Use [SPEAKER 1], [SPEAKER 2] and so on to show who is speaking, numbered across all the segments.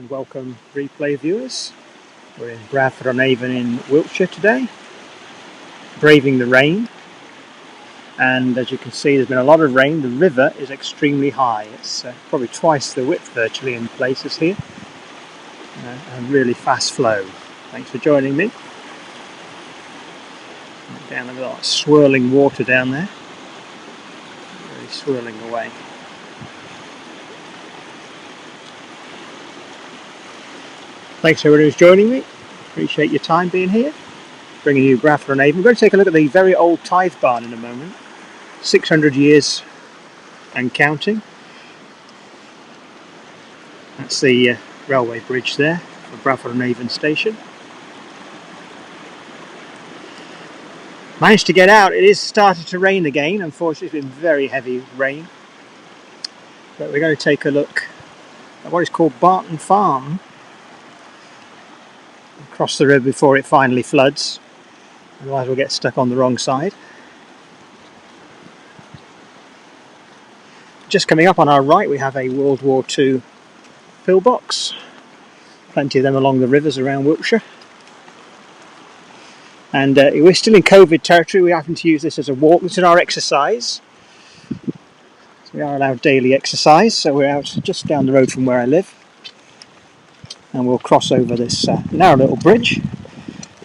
[SPEAKER 1] and welcome replay viewers. We're in Bradford-on-Avon in Wiltshire today, braving the rain, and as you can see there's been a lot of rain. The river is extremely high. It's probably twice the width virtually in places here, and really fast flow. Thanks for joining me. Down a lot of swirling water down there, really swirling away. Thanks everyone who's joining me. Appreciate your time being here. Bringing you Bradford-on-Avon. We're going to take a look at the very old Tithe Barn in a moment. 600 years and counting. That's the railway bridge there for Bradford-on-Avon station. Managed to get out. It is started to rain again. Unfortunately, it's been very heavy rain. But we're going to take a look at what is called Barton Farm. Across the river before it finally floods, otherwise we'll get stuck on the wrong side. Just coming up on our right we have a World War II pillbox, plenty of them along the rivers around Wiltshire, and we're still in COVID territory. We happen to use this as a walk. This is our exercise, so we are allowed daily exercise, so we're out just down the road from where I live. And we'll cross over this narrow little bridge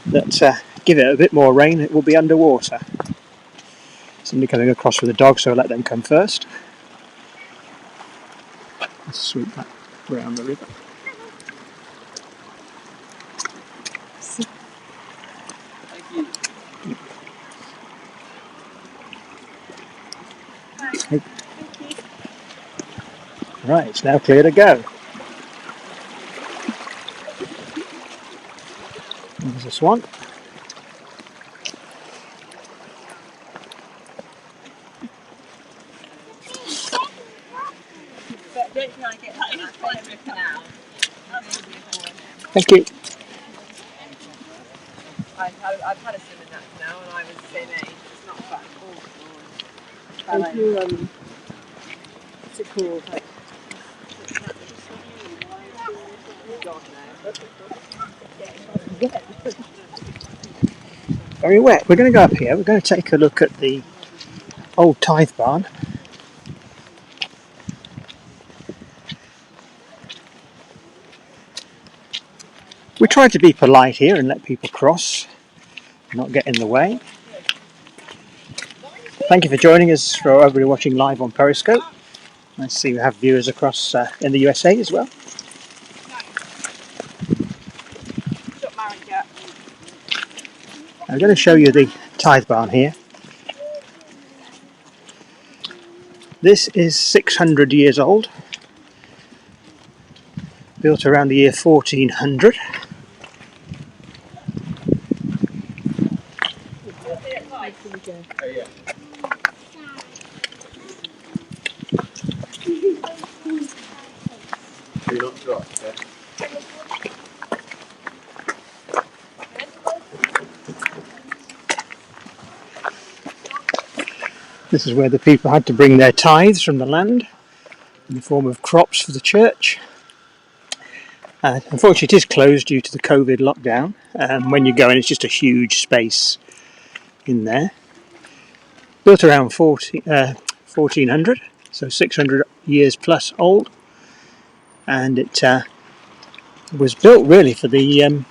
[SPEAKER 1] that, give it a bit more rain, it will be underwater. Somebody coming across with a dog, so I'll let them come first. Let's sweep that around the river.
[SPEAKER 2] Thank you.
[SPEAKER 1] Okay. Right, it's now clear to go. There's a swan. Thank you.
[SPEAKER 2] I've had a swim in that now and I was the same age. It's not fun.
[SPEAKER 3] Thank you. What's it called?
[SPEAKER 1] Very wet. We're going to go up here. We're going to take a look at the old Tithe Barn. We try to be polite here and let people cross, not get in the way. Thank you for joining us, for everybody watching live on Periscope. Nice to see we have viewers across in the USA as well. I'm going to show you the Tithe Barn here. This is 600 years old, built around the year 1400. This is where the people had to bring their tithes from the land in the form of crops for the church. Unfortunately, it is closed due to the COVID lockdown. When you go in, it's just a huge space in there. Built around 1400, so 600 years plus old. And it was built really for the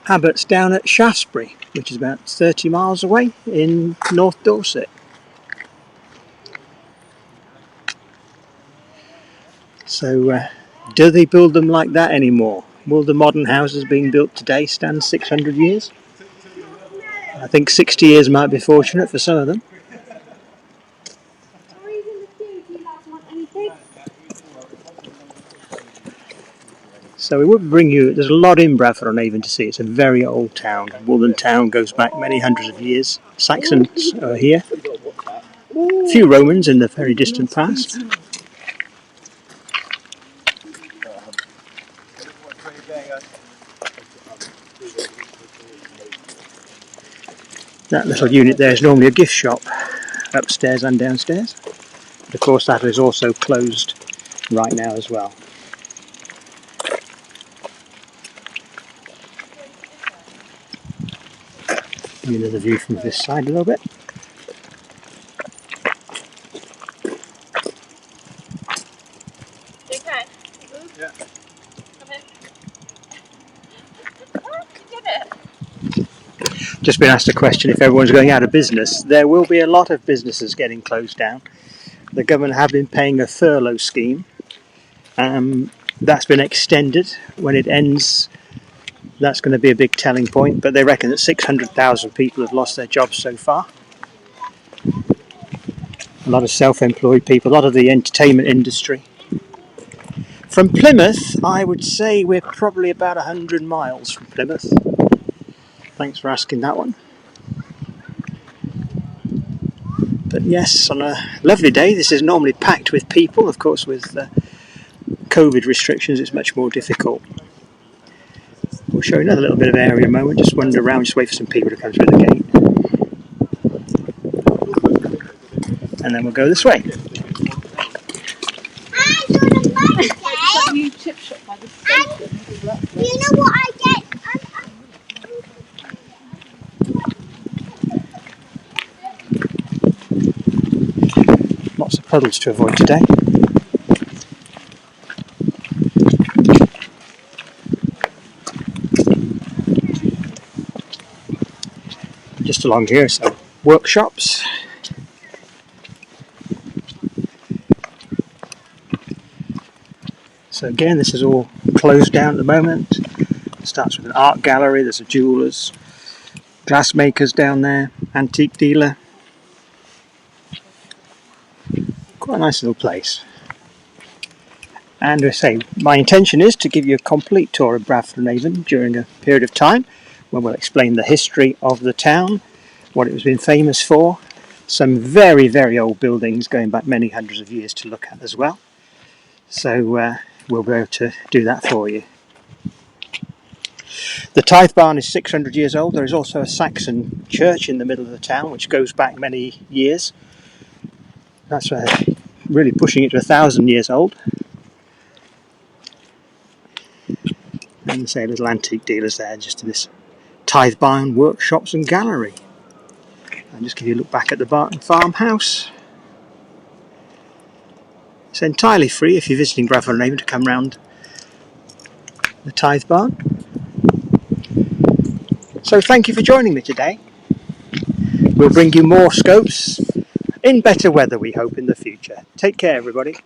[SPEAKER 1] abbots down at Shaftesbury, which is about 30 miles away in North Dorset. So do they build them like that anymore? Will the modern houses being built today stand 600 years? I think 60 years might be fortunate for some of them. So we would bring you, there's a lot in Bradford-on-Avon to see. It's a very old town. Woollen town goes back many hundreds of years. Saxons are here. A few Romans in the very distant past. That little unit there is normally a gift shop, upstairs and downstairs. But of course that is also closed right now as well. Give you another view from this side a little bit.
[SPEAKER 2] Okay.
[SPEAKER 3] Yeah.
[SPEAKER 2] Come in. Oh, you did it.
[SPEAKER 1] Just been asked a question if everyone's going out of business. There will be a lot of businesses getting closed down. The government have been paying a furlough scheme. That's been extended. When it ends, that's going to be a big telling point. But they reckon that 600,000 people have lost their jobs so far. A lot of self-employed people, a lot of the entertainment industry. From Plymouth, I would say we're probably about 100 miles from Plymouth. Thanks for asking that one. But yes, on a lovely day, this is normally packed with people. Of course, with COVID restrictions, it's much more difficult. We'll show you another little bit of area in a moment. Just wander around, just wait for some people to come through the gate. And then we'll go this way.
[SPEAKER 3] That new chip shop by the station.
[SPEAKER 4] You know what I get?
[SPEAKER 1] Lots of puddles to avoid today. Just along here, some workshops. So again, this is all closed down at the moment. It starts with an art gallery, there's a jeweller's, glassmakers down there, antique dealer. Quite a nice little place. And I say, my intention is to give you a complete tour of Bradford-on-Avon during a period of time when we'll explain the history of the town, what it has been famous for, some very, very old buildings going back many hundreds of years to look at as well. So we'll be able to do that for you. The Tithe Barn is 600 years old. There is also a Saxon church in the middle of the town which goes back many years. That's really pushing it to 1,000 years old. And say little antique dealers there, just in this Tithe Barn workshops and gallery. And just give you a look back at the Barton farmhouse. It's entirely free if you're visiting Bradford-on-Avon to come round the Tithe Barn. So thank you for joining me today. We'll bring you more scopes in better weather, we hope, in the future. Take care, everybody.